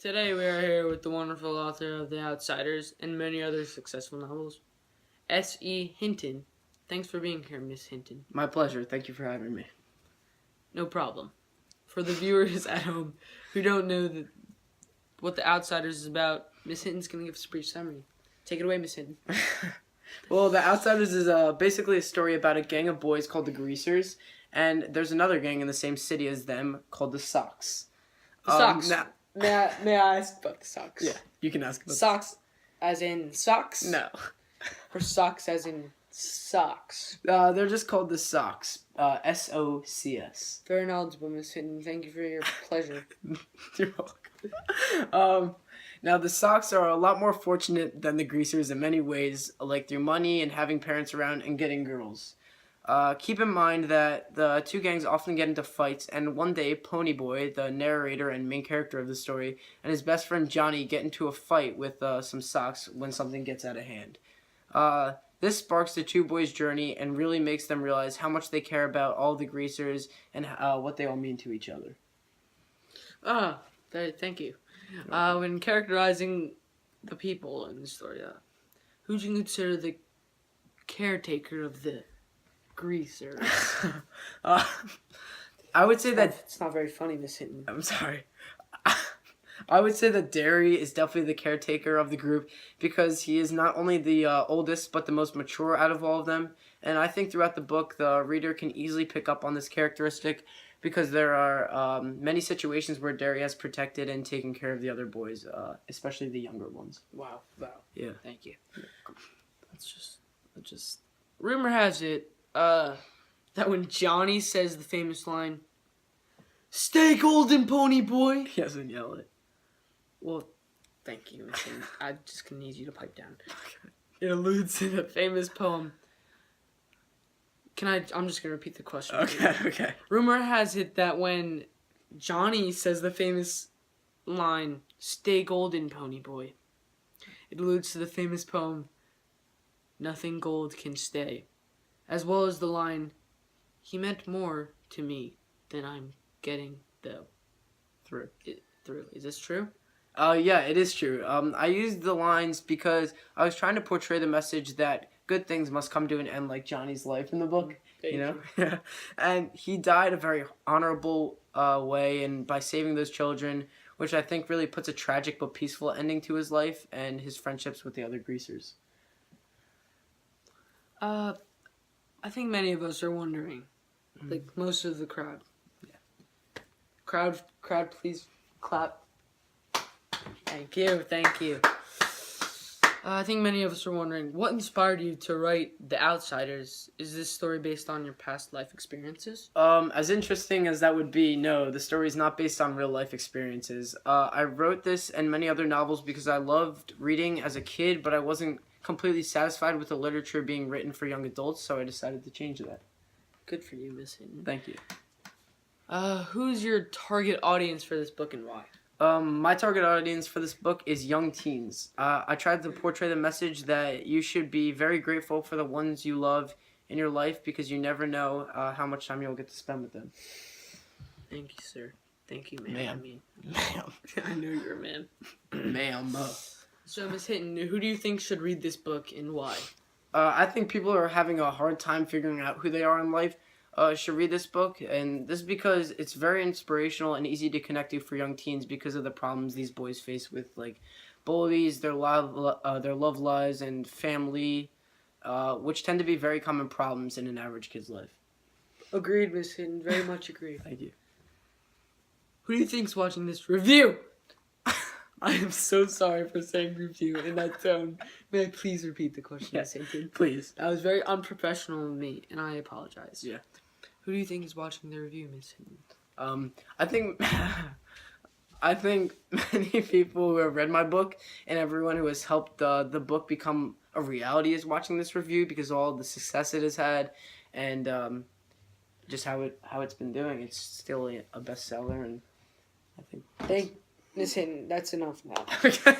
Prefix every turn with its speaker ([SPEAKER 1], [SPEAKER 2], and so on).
[SPEAKER 1] Today we are here with the wonderful author of The Outsiders and many other successful novels, S.E. Hinton. Thanks for being here, Miss Hinton.
[SPEAKER 2] My pleasure. Thank you for having me.
[SPEAKER 1] No problem. For the viewers at home who don't know what The Outsiders is about, Miss Hinton's going to give us a brief summary. Take it away, Miss Hinton.
[SPEAKER 2] Well, The Outsiders is basically a story about a gang of boys called the Greasers, and there's another gang in the same city as them called the Socks.
[SPEAKER 1] The Socks.
[SPEAKER 2] Now,
[SPEAKER 1] May I ask about the socks?
[SPEAKER 2] yeah, you can ask about
[SPEAKER 1] Socks as in socks?
[SPEAKER 2] No.
[SPEAKER 1] Or socks as in socks?
[SPEAKER 2] They're just called the Socks. S-O-C-S.
[SPEAKER 1] Very knowledgeable, Miss Hinton. Thank you for your pleasure.
[SPEAKER 2] You're welcome. Now, the Socks are a lot more fortunate than the Greasers in many ways, like through money and having parents around and getting girls. Keep in mind that the two gangs often get into fights, and one day Ponyboy, the narrator and main character of the story, and his best friend Johnny get into a fight with some Socks when something gets out of hand. This sparks the two boys' journey and really makes them realize how much they care about all the Greasers and what they all mean to each other.
[SPEAKER 1] Thank you. When characterizing the people in the story, who do you consider the caretaker of the Greasers?
[SPEAKER 2] I would say that...
[SPEAKER 1] It's not very funny, Miss Hinton.
[SPEAKER 2] I'm sorry. I would say that Derry is definitely the caretaker of the group because he is not only the oldest but the most mature out of all of them. And I think throughout the book, the reader can easily pick up on this characteristic because there are many situations where Derry has protected and taken care of the other boys, especially the younger ones.
[SPEAKER 1] Wow.
[SPEAKER 2] Yeah.
[SPEAKER 1] Thank you. That's just... Rumor has it that when Johnny says the famous line, "Stay golden, pony boy,"
[SPEAKER 2] He doesn't yell it.
[SPEAKER 1] Well, thank you, Miss Hinton. I just gonna need you to pipe down. Okay. It alludes to the famous poem. I'm just gonna repeat the question.
[SPEAKER 2] Okay.
[SPEAKER 1] Rumor has it that when Johnny says the famous line, "Stay golden, pony boy," it alludes to the famous poem, "Nothing gold can stay," as well as the line, "He meant more to me than I'm getting, though."
[SPEAKER 2] Through.
[SPEAKER 1] Is this true?
[SPEAKER 2] Yeah, it is true. I used the lines because I was trying to portray the message that good things must come to an end, like Johnny's life in the book.
[SPEAKER 1] Thank you.
[SPEAKER 2] Yeah. And he died a very honorable way, and by saving those children, which I think really puts a tragic but peaceful ending to his life and his friendships with the other Greasers.
[SPEAKER 1] I think many of us are wondering, like most of the crowd. Yeah. Crowd, please clap. Thank you. I think many of us are wondering, what inspired you to write The Outsiders? Is this story based on your past life experiences?
[SPEAKER 2] As interesting as that would be, no, the story is not based on real life experiences. I wrote this and many other novels because I loved reading as a kid, but I wasn't completely satisfied with the literature being written for young adults, so I decided to change that.
[SPEAKER 1] Good for you, Miss Hinton.
[SPEAKER 2] Thank you.
[SPEAKER 1] Who's your target audience for this book and why?
[SPEAKER 2] My target audience for this book is young teens. I tried to portray the message that you should be very grateful for the ones you love in your life because you never know how much time you'll get to spend with them.
[SPEAKER 1] Thank you, sir. Thank you, ma'am.
[SPEAKER 2] Ma'am. Ma'am.
[SPEAKER 1] I know you're a man.
[SPEAKER 2] Ma'am.
[SPEAKER 1] So, Miss Hinton, who do you think should read this book and why?
[SPEAKER 2] I think people are having a hard time figuring out who they are in life. Should read this book, and this is because it's very inspirational and easy to connect to for young teens because of the problems these boys face with like bullies, their love lives, and family, which tend to be very common problems in an average kid's life.
[SPEAKER 1] Agreed, Miss Hinton. Very much agreed.
[SPEAKER 2] Thank you.
[SPEAKER 1] Who do you think's watching this review? I am so sorry for saying review in that tone. May I please repeat the question, Miss Hinton?
[SPEAKER 2] Please.
[SPEAKER 1] That was very unprofessional of me, and I apologize.
[SPEAKER 2] Yeah.
[SPEAKER 1] Who do you think is watching the review, Miss Hinton?
[SPEAKER 2] I think many people who have read my book and everyone who has helped the book become a reality is watching this review because of all the success it has had and just how it's been doing. It's still a bestseller, and I think.
[SPEAKER 1] Miss Hinton, that's enough now.
[SPEAKER 2] Okay.